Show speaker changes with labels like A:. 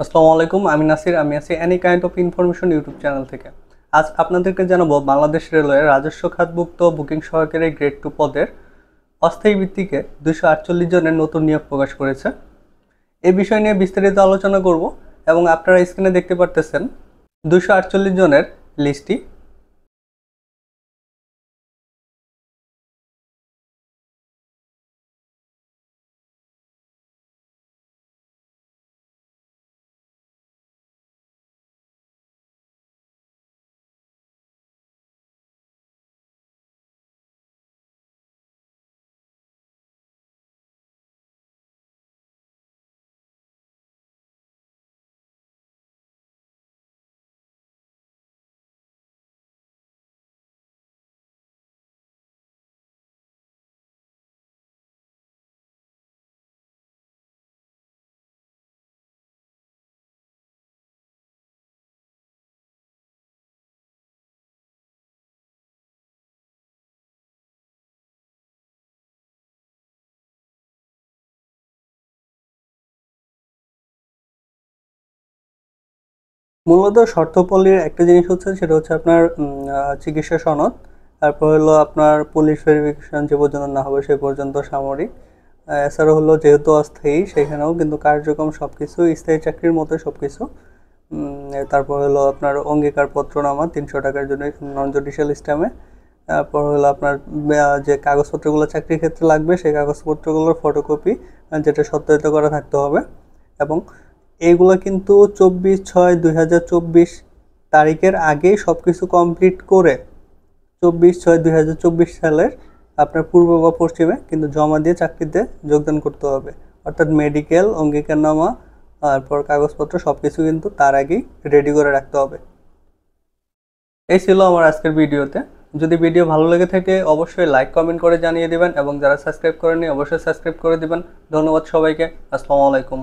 A: আসসালামু আলাইকুম, আমি নাসির। আমি আছি any kind of information YouTube channel থেকে। আজ আপনাদেরকে জানাবো বাংলাদেশ রেলওয়ের রাজস্ব খাতভুক্ত বুকিং সহকারী গ্রেড 2 পদের অস্থায়ী ভিত্তিকে 248 জনের নতুন নিয়োগ প্রকাশ করেছে। এই বিষয় নিয়ে বিস্তারিত আলোচনা করব এবং আপনারা স্ক্রিনে দেখতে পারতেছেন 248 জনের লিস্টটি। মূলত শর্তপল্লীর একটা জিনিস হচ্ছে, সেটা হচ্ছে আপনার চিকিৎসা সনদ। তারপর হলো আপনার পুলিশ ভেরিফিকেশন যে পর্যন্ত না হবে সে পর্যন্ত সামরিক। এছাড়া হলো যেহেতু অস্থায়ী, সেখানেও কিন্তু কার্যক্রম সব কিছু স্থায়ী চাকরির মতো সব কিছু। তারপর হলো আপনার অঙ্গীকারপত্রনামা 300 টাকার জন্য নন জুডিশিয়াল স্ট্যাম্পে। তারপর হলো আপনার যে কাগজপত্রগুলো চাকরির ক্ষেত্রে লাগবে সেই কাগজপত্রগুলোর ফটোকপি, যেটা সত্যায়িত করা থাকতে হবে। এবং এইগুলো কিন্তু 24/6/2024 তারিখের আগেই সব কিছু কমপ্লিট করে 24/6/2024 সালের আপনার পূর্ব বা পশ্চিমে কিন্তু জমা দিয়ে চাকরিতে যোগদান করতে হবে। অর্থাৎ মেডিকেল, অঙ্গীকারনামা, তারপর কাগজপত্র সব কিছু কিন্তু তার আগেই রেডি করে রাখতে হবে। এই ছিল আমার আজকের ভিডিওতে। যদি ভিডিও ভালো লেগে থাকে অবশ্যই লাইক কমেন্ট করে জানিয়ে দিবেন এবং যারা সাবস্ক্রাইব করেননি অবশ্যই সাবস্ক্রাইব করে দিবেন। ধন্যবাদ সবাইকে। আসসালামু আলাইকুম।